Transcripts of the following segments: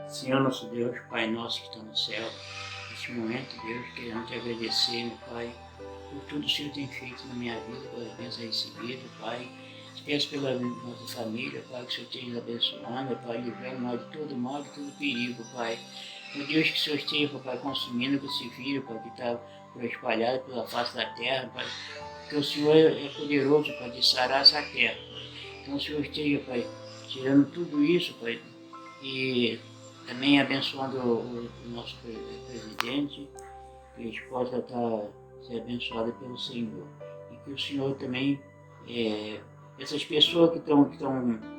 Senhor nosso Deus, Pai nosso que está no céu, neste momento, Deus, queremos te agradecer, meu Pai, por tudo que o Senhor tem feito na minha vida, pelas bênçãos recebidas, Pai. Te peço pela nossa família, Pai, que o Senhor esteja abençoando, Pai, livrando nós de todo mal, de todo perigo, Pai. Meu Deus, que o Senhor esteja, Pai, consumindo com esse vírus, Pai, que está espalhado pela face da terra, Pai, porque o Senhor é poderoso, Pai, de sarar essa terra, Pai. Então o Senhor esteja, Pai, tirando tudo isso, Pai, e também abençoando o nosso presidente, que a esposa está ser abençoada pelo Senhor. E que o Senhor também, essas pessoas que estão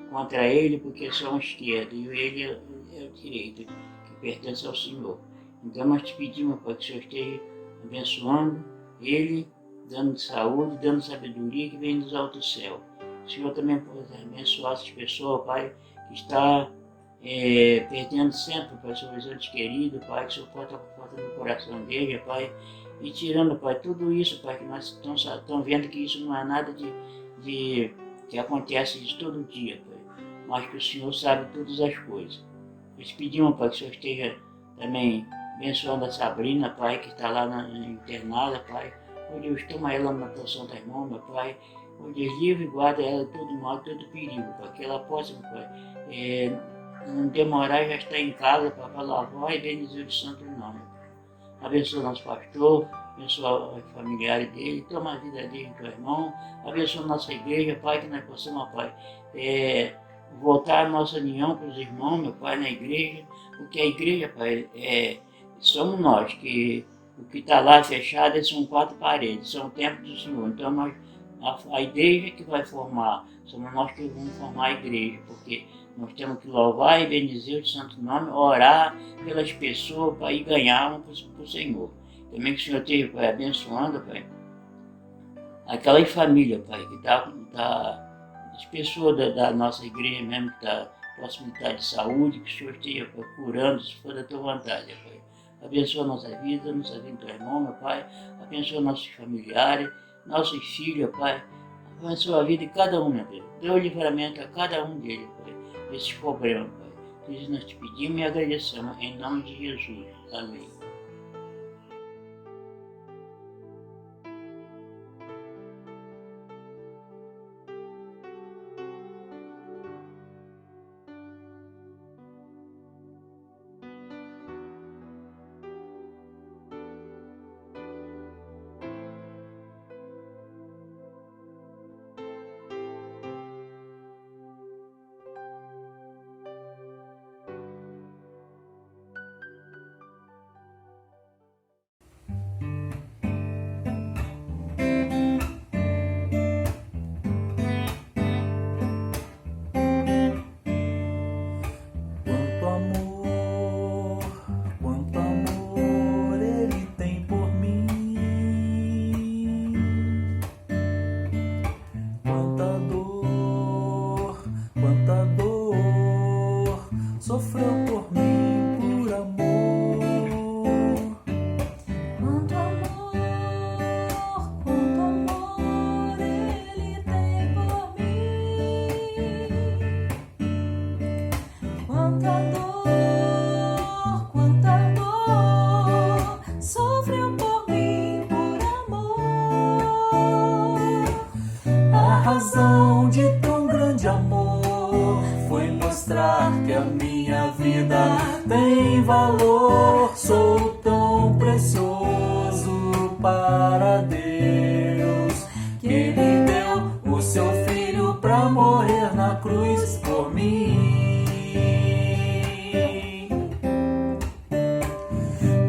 contra ele, porque são esquerda, e ele é o direito, que pertence ao Senhor. Então nós te pedimos, Pai, que o Senhor esteja abençoando ele, dando saúde, dando sabedoria que vem dos altos céus. O Senhor também pode abençoar essas pessoas, Pai, que está perdendo sempre, Pai, seus entes queridos, Pai, que o Senhor pode estar confortando no coração dele, Pai, e tirando, Pai, tudo isso, Pai, que nós estamos vendo que isso não é nada que acontece isso todo dia, Pai, mas que o Senhor sabe todas as coisas. Nós pedimos, Pai, que o Senhor esteja também abençoando a Sabrina, Pai, que está lá na internada, Pai. Oh Deus, toma ela na tua santa mão, meu Pai. Oh Deus, livre e guarda ela de todo mal, de todo perigo, Pai, que ela possa, Pai, não demorar, já estar em casa para falar a voz e bendizer o santo nome. Abençoa nosso pastor, abençoa os familiares dele, toma a vida dele em tuas mãos, abençoa nossa igreja, Pai, que nós possamos, Pai, voltar a nossa união com os irmãos, meu Pai, na igreja, porque a igreja, Pai, somos nós, que o que está lá fechado são 4 paredes, são o templo do Senhor. Então a igreja que vai formar, somos nós que vamos formar a igreja, porque nós temos que louvar e bendizer o santo nome, orar pelas pessoas para ir ganhar uma para o Senhor. Também que o Senhor esteja, Pai, abençoando, Pai, aquelas famílias, Pai, que as pessoas da nossa igreja mesmo, que está possibilidade de saúde, que o Senhor esteja, Pai, curando, se for da tua vontade, Pai. Abençoa a nossa vida em tua mão, meu Pai. Abençoa nossos familiares, nossos filhos, Pai. Abençoa a vida de cada um, meu Deus. Dê o livramento a cada um deles, Pai, desses problemas, Pai. Por isso nós te pedimos e agradecemos, em nome de Jesus. Amém. Sofreu por mim por amor. Quanto amor ele tem por mim. Quanta dor sofreu por mim por amor. A razão de tão grande amor foi mostrar que a minha vida tem valor. Sou tão precioso para Deus que Ele deu o seu filho pra morrer na cruz por mim.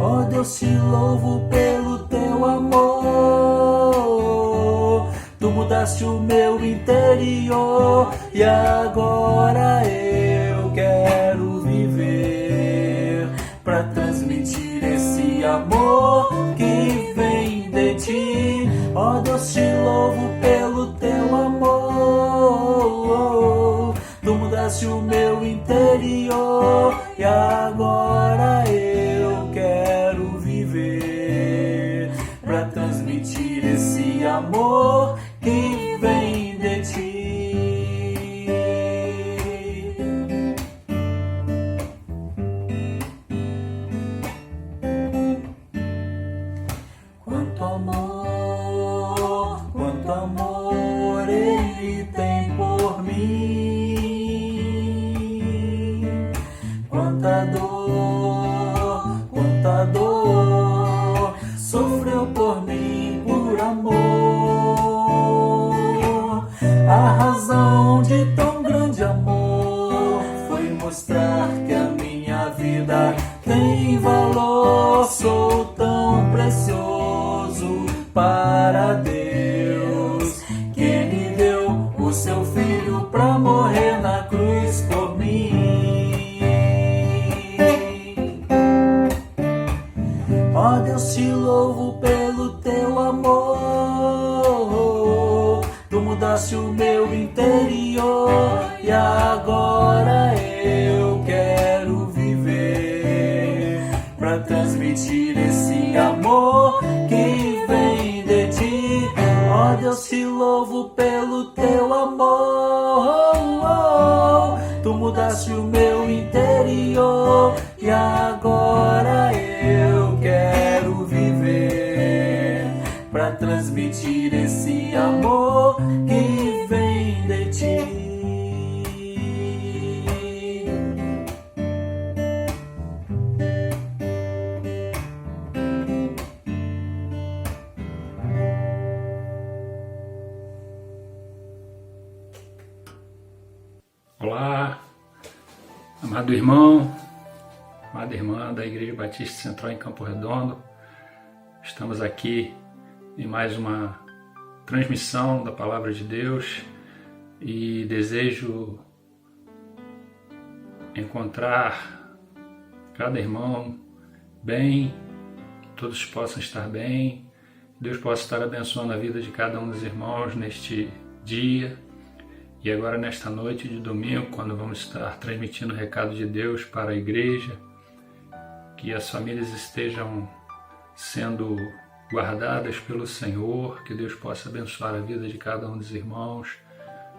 Oh Deus, te louvo pelo teu amor. Tu mudaste o meu interior e agora eu quero viver pra transmitir esse amor que vem de ti. Ó Deus, te louvo pelo teu amor. Tu mudaste o meu interior e agora eu quero viver pra transmitir esse amor que vem de ti. quanta dor sofreu por mim por amor. A razão de tão grande amor foi mostrar que a minha vida tem valor. Sou tão precioso para Deus, que Ele deu o seu filho pra morrer na cruz por mim. Ó Deus, te louvo pelo teu amor. Tu mudaste o meu interior e agora eu quero viver pra transmitir esse amor que vem de ti. Ó Deus, te louvo pelo teu amor. Tu mudaste o meu interior e agora eu quero viver pra transmitir esse amor que vem de ti. Olá, amado irmão, amada irmã da Igreja Batista Central em Campo Redondo. Estamos aqui em mais uma transmissão da Palavra de Deus e desejo encontrar cada irmão bem, que todos possam estar bem, que Deus possa estar abençoando a vida de cada um dos irmãos neste dia. E agora nesta noite de domingo, quando vamos estar transmitindo o recado de Deus para a igreja, que as famílias estejam sendo guardadas pelo Senhor, que Deus possa abençoar a vida de cada um dos irmãos.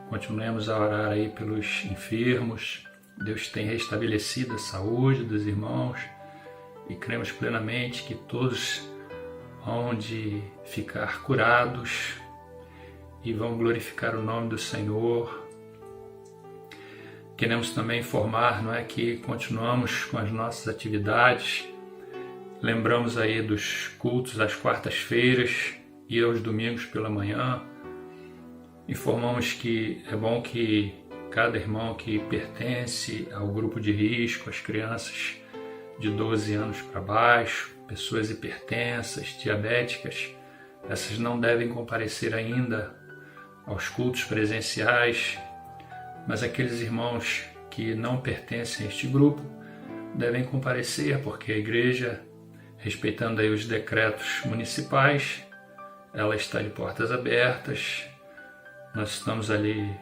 Continuemos a orar aí pelos enfermos. Deus tem restabelecido a saúde dos irmãos e cremos plenamente que todos hão de ficar curados e vão glorificar o nome do Senhor. Queremos também informar, que continuamos com as nossas atividades. Lembramos aí dos cultos às quartas-feiras e aos domingos pela manhã. Informamos que é bom que cada irmão que pertence ao grupo de risco, as crianças de 12 anos para baixo, pessoas hipertensas, diabéticas, essas não devem comparecer ainda aos cultos presenciais, mas aqueles irmãos que não pertencem a este grupo devem comparecer, porque a igreja, respeitando aí os decretos municipais, ela está de portas abertas. Nós estamos ali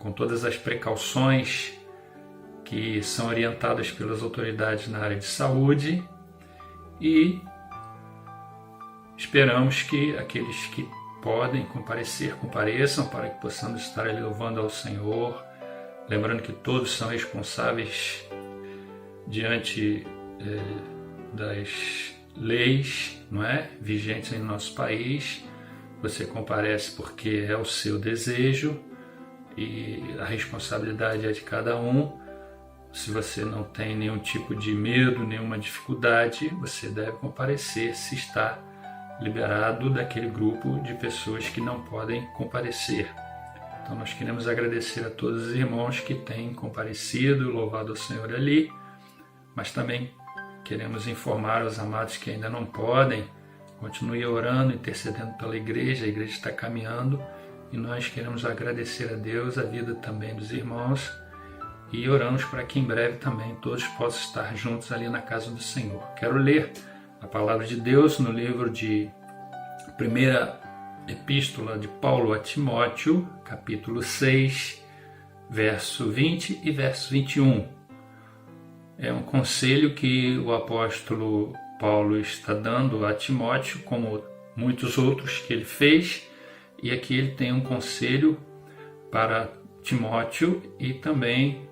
com todas as precauções que são orientadas pelas autoridades na área de saúde e esperamos que aqueles que podem comparecer, compareçam para que possamos estar ali louvando ao Senhor. Lembrando que todos são responsáveis diante das leis, vigentes em nosso país. Você comparece porque é o seu desejo e a responsabilidade é de cada um. Se você não tem nenhum tipo de medo, nenhuma dificuldade, você deve comparecer se está liberado daquele grupo de pessoas que não podem comparecer. Então nós queremos agradecer a todos os irmãos que têm comparecido, louvado ao Senhor ali, mas também queremos informar aos amados que ainda não podem, continue orando, intercedendo pela igreja, a igreja está caminhando e nós queremos agradecer a Deus a vida também dos irmãos e oramos para que em breve também todos possam estar juntos ali na casa do Senhor. Quero ler a palavra de Deus no livro de primeira epístola de Paulo a Timóteo, capítulo 6, verso 20 e verso 21. É um conselho que o apóstolo Paulo está dando a Timóteo, como muitos outros que ele fez, e aqui ele tem um conselho para Timóteo e também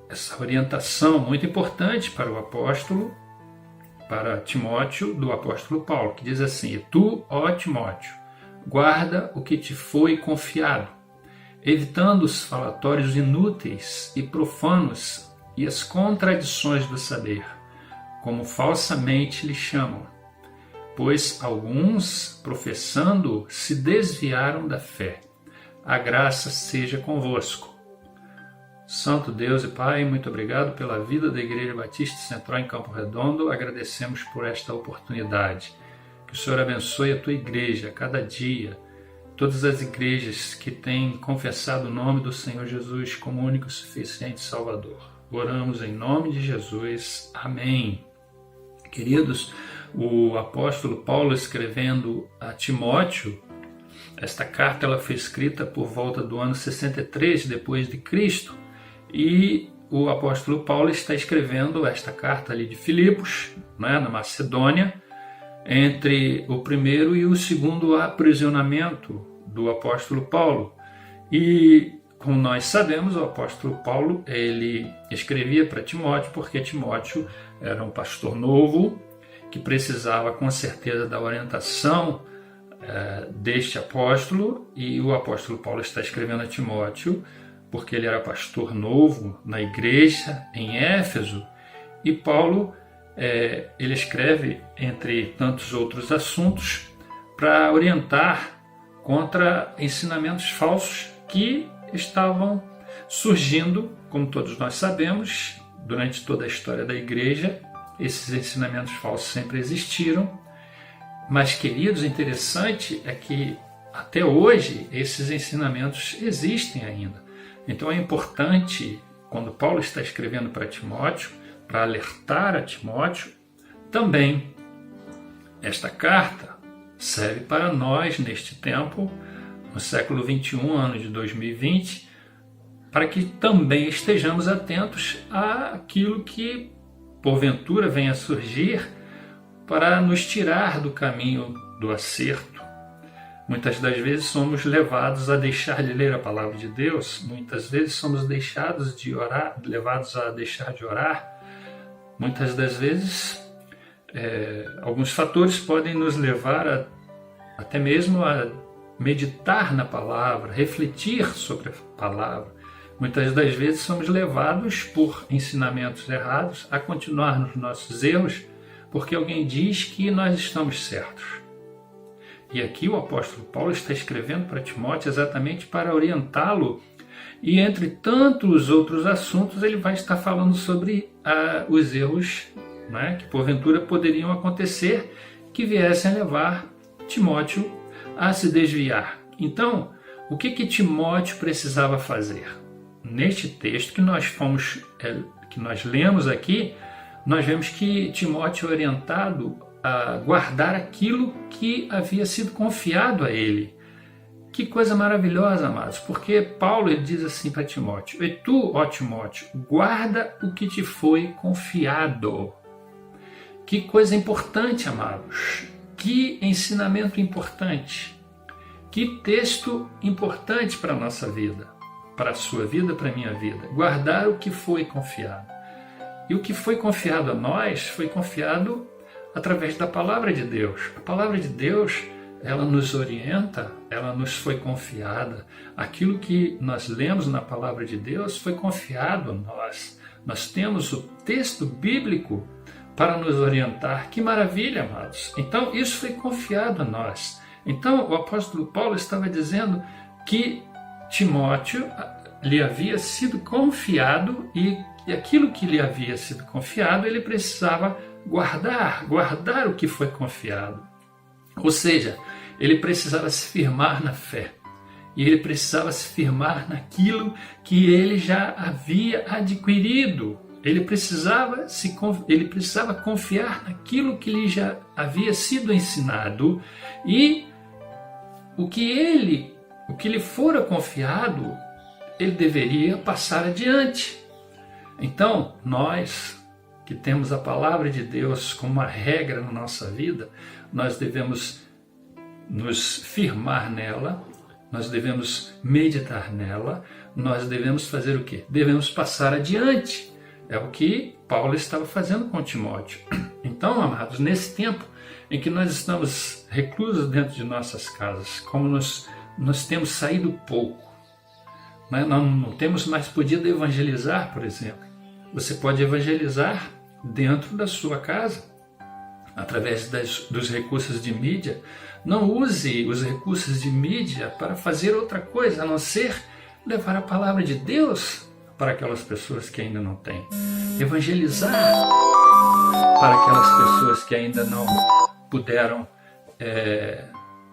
essa orientação muito importante para o apóstolo, para Timóteo, do apóstolo Paulo, que diz assim: Tu, ó Timóteo, guarda o que te foi confiado, evitando os falatórios inúteis e profanos, e as contradições do saber, como falsamente lhe chamam, pois alguns, professando, se desviaram da fé. A graça seja convosco. Santo Deus e Pai, muito obrigado pela vida da Igreja Batista Central em Campo Redondo. Agradecemos por esta oportunidade. Que o Senhor abençoe a tua igreja a cada dia, todas as igrejas que têm confessado o nome do Senhor Jesus como único e suficiente Salvador. Oramos em nome de Jesus. Amém. Queridos, o apóstolo Paulo, escrevendo a Timóteo, esta carta ela foi escrita por volta do ano 63 depois de Cristo, e o apóstolo Paulo está escrevendo esta carta ali de Filipos, né, na Macedônia, entre o primeiro e o segundo aprisionamento do apóstolo Paulo. E, como nós sabemos, o apóstolo Paulo ele escrevia para Timóteo porque Timóteo era um pastor novo que precisava com certeza da orientação deste apóstolo, e o apóstolo Paulo está escrevendo a Timóteo porque ele era pastor novo na igreja em Éfeso, e Paulo ele escreve, entre tantos outros assuntos, para orientar contra ensinamentos falsos que estavam surgindo, como todos nós sabemos, durante toda a história da igreja. Esses ensinamentos falsos sempre existiram, mas, queridos, interessante é que até hoje esses ensinamentos existem ainda. Então é importante, quando Paulo está escrevendo para Timóteo, para alertar a Timóteo, também esta carta serve para nós neste tempo, no século 21, ano de 2020, para que também estejamos atentos àquilo que porventura venha a surgir para nos tirar do caminho do acerto. Muitas das vezes somos levados a deixar de ler a palavra de Deus, muitas vezes somos levados a deixar de orar, muitas das vezes alguns fatores podem nos levar até mesmo a meditar na palavra, refletir sobre a palavra. Muitas das vezes somos levados por ensinamentos errados a continuar nos nossos erros, porque alguém diz que nós estamos certos. E aqui o apóstolo Paulo está escrevendo para Timóteo exatamente para orientá-lo, e entre tantos outros assuntos ele vai estar falando sobre os erros, né, que porventura poderiam acontecer, que viessem a levar Timóteo a se desviar. Então, o que Timóteo precisava fazer? Neste texto que nós lemos aqui, nós vemos que Timóteo é orientado a guardar aquilo que havia sido confiado a ele. Que coisa maravilhosa, amados, porque Paulo ele diz assim para Timóteo: e tu, ó Timóteo, guarda o que te foi confiado. Que coisa importante, amados, que ensinamento importante, que texto importante para a nossa vida, para a sua vida, para a minha vida. Guardar o que foi confiado. E o que foi confiado a nós foi confiado através da palavra de Deus. A palavra de Deus, ela nos orienta, ela nos foi confiada. Aquilo que nós lemos na palavra de Deus foi confiado a nós. Nós temos o texto bíblico para nos orientar. Que maravilha, amados! Então, isso foi confiado a nós. Então, o apóstolo Paulo estava dizendo que Timóteo lhe havia sido confiado, e aquilo que lhe havia sido confiado, ele precisava guardar o que foi confiado. Ou seja, ele precisava se firmar na fé. E ele precisava se firmar naquilo que ele já havia adquirido. Ele precisava confiar naquilo que lhe já havia sido ensinado, e o que lhe fora confiado, ele deveria passar adiante. Então, nós que temos a palavra de Deus como uma regra na nossa vida, nós devemos nos firmar nela, nós devemos meditar nela, nós devemos fazer o quê? Devemos passar adiante. É o que Paulo estava fazendo com Timóteo. Então, amados, nesse tempo em que nós estamos reclusos dentro de nossas casas, como nós temos saído pouco, não temos mais podido evangelizar, por exemplo, você pode evangelizar dentro da sua casa, através dos recursos de mídia. Não use os recursos de mídia para fazer outra coisa, a não ser levar a palavra de Deus para aquelas pessoas que ainda não têm. Evangelizar para aquelas pessoas que ainda não puderam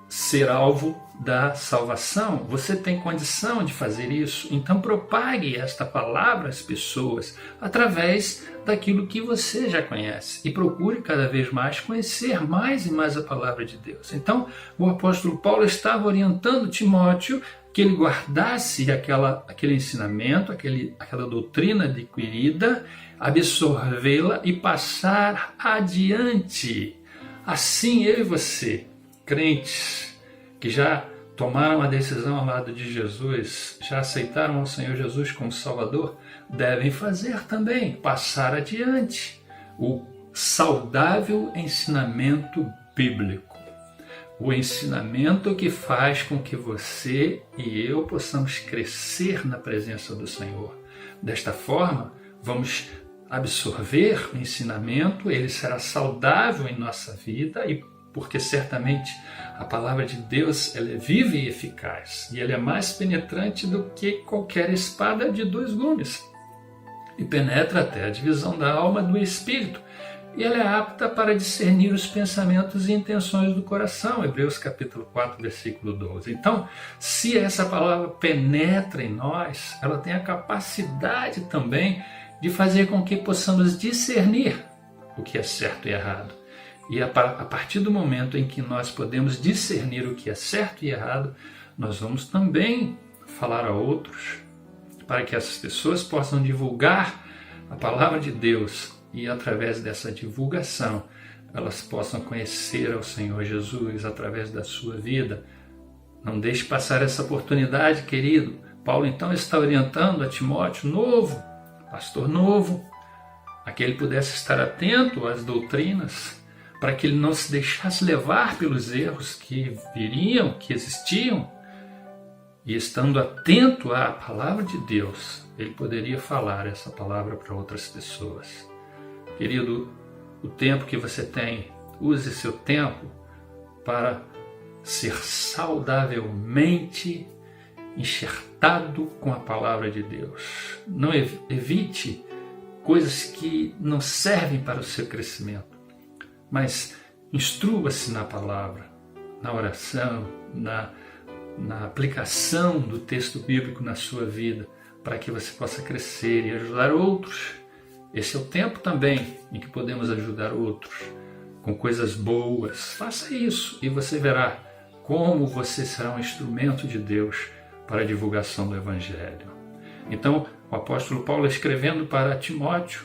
ser alvo da salvação. Você tem condição de fazer isso, então propague esta palavra às pessoas através daquilo que você já conhece e procure cada vez mais conhecer mais e mais a palavra de Deus. Então, o apóstolo Paulo estava orientando Timóteo que ele guardasse aquele ensinamento, aquela doutrina adquirida, absorvê-la e passar adiante. Assim, eu e você, crentes que já tomaram a decisão ao lado de Jesus, já aceitaram o Senhor Jesus como Salvador, devem fazer também, passar adiante o saudável ensinamento bíblico. O ensinamento que faz com que você e eu possamos crescer na presença do Senhor. Desta forma, vamos absorver o ensinamento, ele será saudável em nossa vida, e porque certamente a palavra de Deus ela é viva e eficaz, e ela é mais penetrante do que qualquer espada de 2 gumes, e penetra até a divisão da alma e do espírito, e ela é apta para discernir os pensamentos e intenções do coração. Hebreus capítulo 4, versículo 12. Então, se essa palavra penetra em nós, ela tem a capacidade também de fazer com que possamos discernir o que é certo e errado. E a partir do momento em que nós podemos discernir o que é certo e errado, nós vamos também falar a outros, para que essas pessoas possam divulgar a palavra de Deus, e através dessa divulgação elas possam conhecer ao Senhor Jesus através da sua vida. Não deixe passar essa oportunidade, querido. Paulo então está orientando a Timóteo novo, pastor novo, a que ele pudesse estar atento às doutrinas, para que ele não se deixasse levar pelos erros que viriam, que existiam, e estando atento à palavra de Deus, ele poderia falar essa palavra para outras pessoas. Querido, o tempo que você tem, use seu tempo para ser saudavelmente enxertado com a palavra de Deus. Não evite coisas que não servem para o seu crescimento, mas instrua-se na palavra, na oração, na aplicação do texto bíblico na sua vida, para que você possa crescer e ajudar outros. Esse é o tempo também em que podemos ajudar outros com coisas boas. Faça isso e você verá como você será um instrumento de Deus para a divulgação do Evangelho. Então, o apóstolo Paulo escrevendo para Timóteo,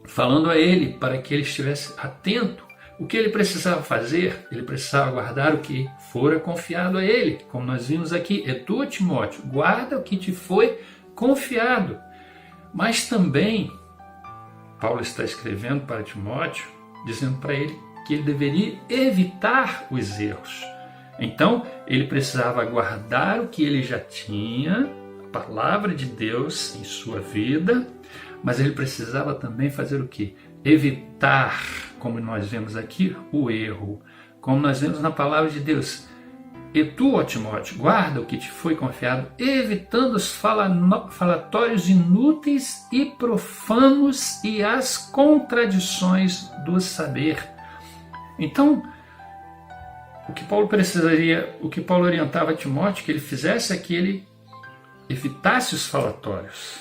falando a ele para que ele estivesse atento. O que ele precisava fazer? Ele precisava guardar o que fora confiado a ele. Como nós vimos aqui, é tu, Timóteo, guarda o que te foi confiado. Mas também, Paulo está escrevendo para Timóteo, dizendo para ele que ele deveria evitar os erros. Então, ele precisava guardar o que ele já tinha, a palavra de Deus em sua vida, mas ele precisava também fazer o quê? Evitar, como nós vemos aqui, o erro. Como nós vemos na palavra de Deus. E tu, ó Timóteo, guarda o que te foi confiado, evitando os falatórios inúteis e profanos e as contradições do saber. Então, o que Paulo orientava a Timóteo que ele fizesse é que ele evitasse os falatórios.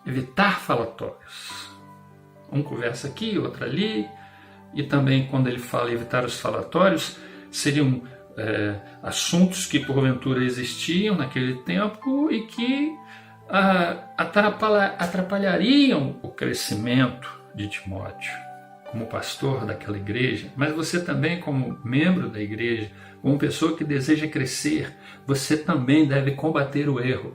Evitar falatórios. Um conversa aqui, outro ali, e também quando ele fala evitar os falatórios, seriam assuntos que porventura existiam naquele tempo e que atrapalhariam o crescimento de Timóteo como pastor daquela igreja, mas você também como membro da igreja, como pessoa que deseja crescer, você também deve combater o erro.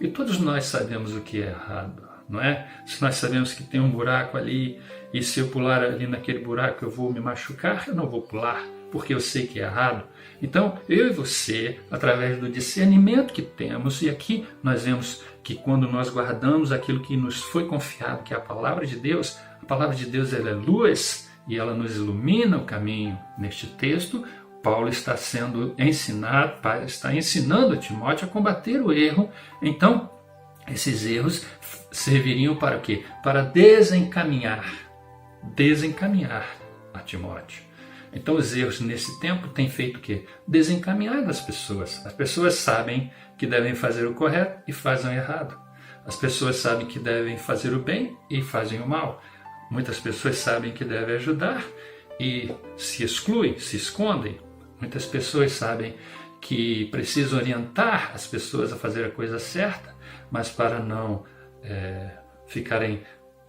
E todos nós sabemos o que é errado, não é? Se nós sabemos que tem um buraco ali e se eu pular ali naquele buraco eu vou me machucar, eu não vou pular. porque eu sei que é errado. Então, eu e você, através do discernimento que temos, e aqui nós vemos que quando nós guardamos aquilo que nos foi confiado, que é a palavra de Deus ela é luz e ela nos ilumina o caminho. Neste texto, Paulo está ensinando a Timóteo a combater o erro. Então, esses erros serviriam para o quê? Para desencaminhar a Timóteo. Então os erros nesse tempo têm feito o quê? Desencaminhar as pessoas. As pessoas sabem que devem fazer o correto e fazem o errado. As pessoas sabem que devem fazer o bem e fazem o mal. Muitas pessoas sabem que devem ajudar e se excluem, se escondem. Muitas pessoas sabem que precisam orientar as pessoas a fazer a coisa certa, mas para não ficarem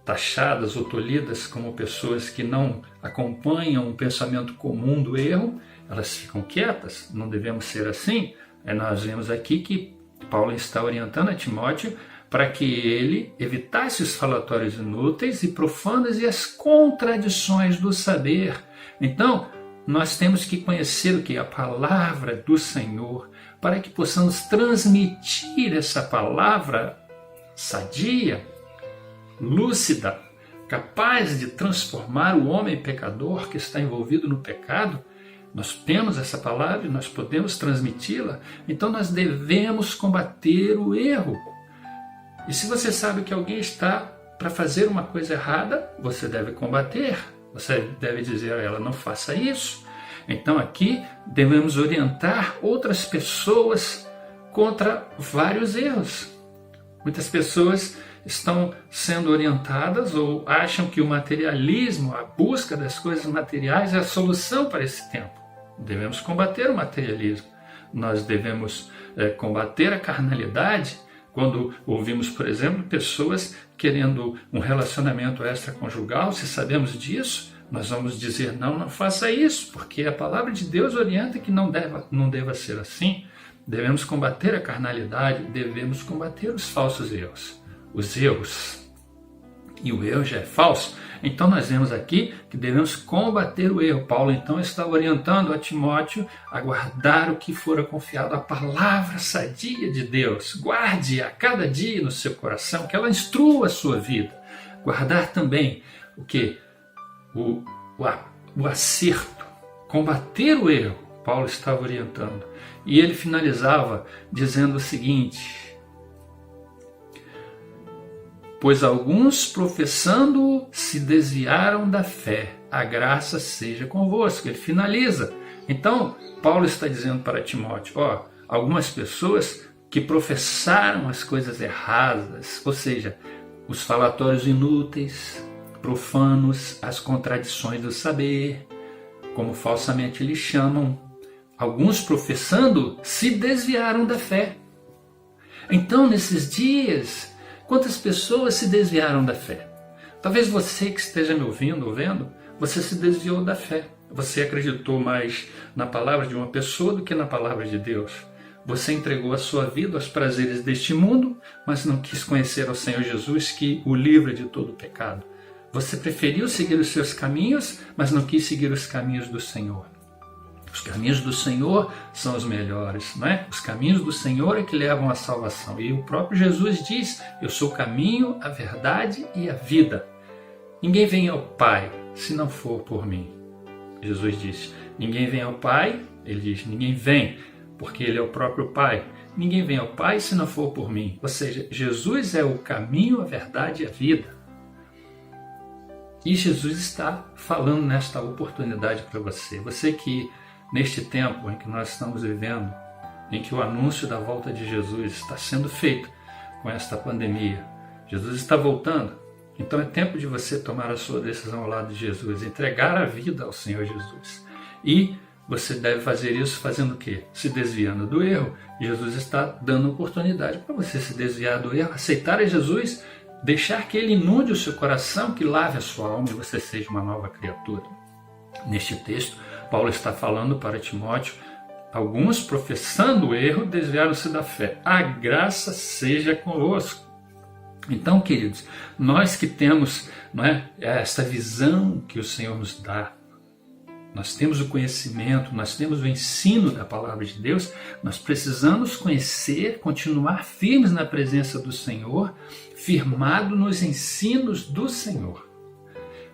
taxadas ou tolhidas como pessoas que não acompanham o pensamento comum do erro, elas ficam quietas. Não devemos ser assim. Nós vemos aqui que Paulo está orientando a Timóteo para que ele evitasse os falatórios inúteis e profanos e as contradições do saber. Então, nós temos que conhecer o que? A palavra do Senhor, para que possamos transmitir essa palavra sadia, lúcida, capaz de transformar o homem pecador que está envolvido no pecado. Nós temos essa palavra e nós podemos transmiti-la, então nós devemos combater o erro. E se você sabe que alguém está para fazer uma coisa errada, você deve combater, você deve dizer a ela, não faça isso. Então aqui devemos orientar outras pessoas contra vários erros. Muitas pessoas estão sendo orientadas ou acham que o materialismo, a busca das coisas materiais é a solução para esse tempo. Devemos combater o materialismo. Nós devemos combater a carnalidade quando ouvimos, por exemplo, pessoas querendo um relacionamento extraconjugal. Se sabemos disso, nós vamos dizer, não faça isso, porque a palavra de Deus orienta que não deva ser assim. Devemos combater a carnalidade, devemos combater os falsos erros. Os erros, e o erro já é falso, então nós vemos aqui que devemos combater o erro. Paulo então está orientando a Timóteo a guardar o que fora confiado, a palavra sadia de Deus. Guarde a cada dia no seu coração, que ela instrua a sua vida. Guardar também o que? O acerto, combater o erro. Paulo estava orientando. E ele finalizava dizendo o seguinte: pois alguns professando se desviaram da fé, a graça seja convosco. Ele finaliza. Então, Paulo está dizendo para Timóteo, algumas pessoas que professaram as coisas erradas, ou seja, os falatórios inúteis, profanos, as contradições do saber, como falsamente lhes chamam, alguns professando se desviaram da fé. Então, nesses dias, quantas pessoas se desviaram da fé? Talvez você que esteja me ouvindo ou vendo, você se desviou da fé. Você acreditou mais na palavra de uma pessoa do que na palavra de Deus. Você entregou a sua vida aos prazeres deste mundo, mas não quis conhecer ao Senhor Jesus, que o livra de todo pecado. Você preferiu seguir os seus caminhos, mas não quis seguir os caminhos do Senhor. Os caminhos do Senhor são os melhores, não é? Os caminhos do Senhor é que levam à salvação. E o próprio Jesus diz, eu sou o caminho, a verdade e a vida. Ninguém vem ao Pai se não for por mim. Jesus disse, ninguém vem ao Pai, ele diz, ninguém vem, porque ele é o próprio Pai. Ninguém vem ao Pai se não for por mim. Ou seja, Jesus é o caminho, a verdade e a vida. E Jesus está falando nesta oportunidade para você. Você que neste tempo em que nós estamos vivendo, em que o anúncio da volta de Jesus está sendo feito com esta pandemia, Jesus está voltando, então é tempo de você tomar a sua decisão ao lado de Jesus, entregar a vida ao Senhor Jesus. E você deve fazer isso fazendo o quê? Se desviando do erro. Jesus está dando oportunidade para você se desviar do erro, aceitar a Jesus, deixar que Ele inunde o seu coração, que lave a sua alma e você seja uma nova criatura. Neste texto, Paulo está falando para Timóteo, alguns professando o erro desviaram-se da fé. A graça seja convosco. Então, queridos, nós que temos essa visão que o Senhor nos dá, nós temos o conhecimento, nós temos o ensino da palavra de Deus, nós precisamos conhecer, continuar firmes na presença do Senhor, firmado nos ensinos do Senhor.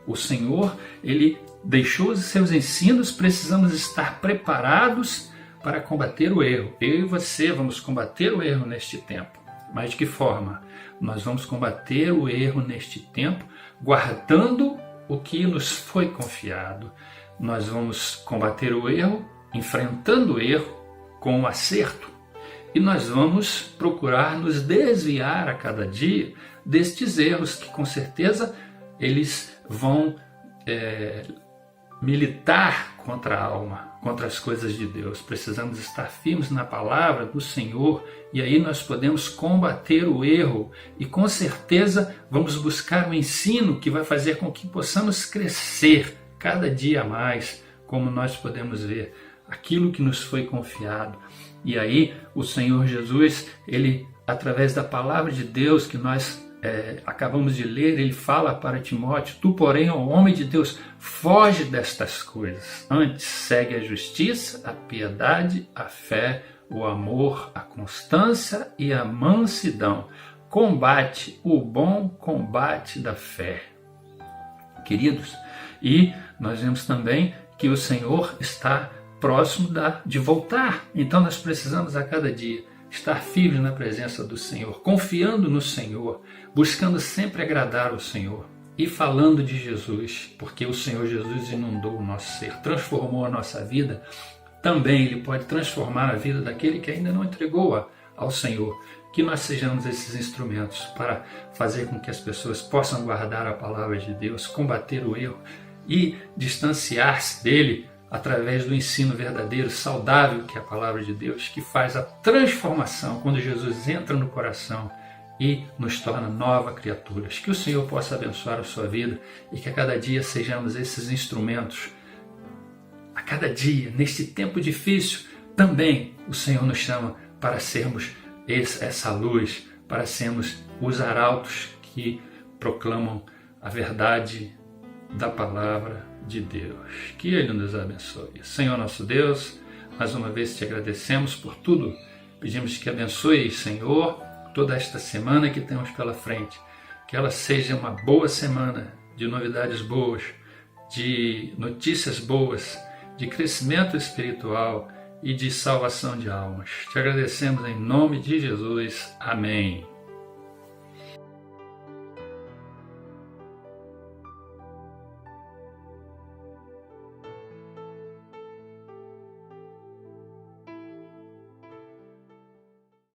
O Senhor, Ele deixou os seus ensinos, precisamos estar preparados para combater o erro. Eu e você vamos combater o erro neste tempo. Mas de que forma? Nós vamos combater o erro neste tempo, guardando o que nos foi confiado. Nós vamos combater o erro, enfrentando o erro com o acerto. E nós vamos procurar nos desviar a cada dia destes erros que com certeza eles vão militar contra a alma, contra as coisas de Deus. Precisamos estar firmes na palavra do Senhor e aí nós podemos combater o erro e com certeza vamos buscar um ensino que vai fazer com que possamos crescer cada dia mais, como nós podemos ver aquilo que nos foi confiado. E aí o Senhor Jesus, Ele, através da palavra de Deus que nós acabamos de ler, Ele fala para Timóteo: tu, porém, ó homem de Deus, foge destas coisas. Antes segue a justiça, a piedade, a fé, o amor, a constância e a mansidão. Combate o bom combate da fé. Queridos, e nós vemos também que o Senhor está próximo de voltar. Então nós precisamos a cada dia estar firmes na presença do Senhor, confiando no Senhor, buscando sempre agradar o Senhor e falando de Jesus, porque o Senhor Jesus inundou o nosso ser, transformou a nossa vida. Também Ele pode transformar a vida daquele que ainda não entregou ao Senhor. Que nós sejamos esses instrumentos para fazer com que as pessoas possam guardar a palavra de Deus, combater o erro e distanciar-se dele através do ensino verdadeiro, saudável, que é a palavra de Deus, que faz a transformação quando Jesus entra no coração e nos torna nova criaturas. Que o Senhor possa abençoar a sua vida e que a cada dia sejamos esses instrumentos. A cada dia, neste tempo difícil, também o Senhor nos chama para sermos essa luz, para sermos os arautos que proclamam a verdade da palavra de Deus. Que Ele nos abençoe. Senhor nosso Deus, mais uma vez te agradecemos por tudo. Pedimos que abençoe, Senhor, toda esta semana que temos pela frente. Que ela seja uma boa semana de novidades boas, de notícias boas, de crescimento espiritual e de salvação de almas. Te agradecemos em nome de Jesus. Amém.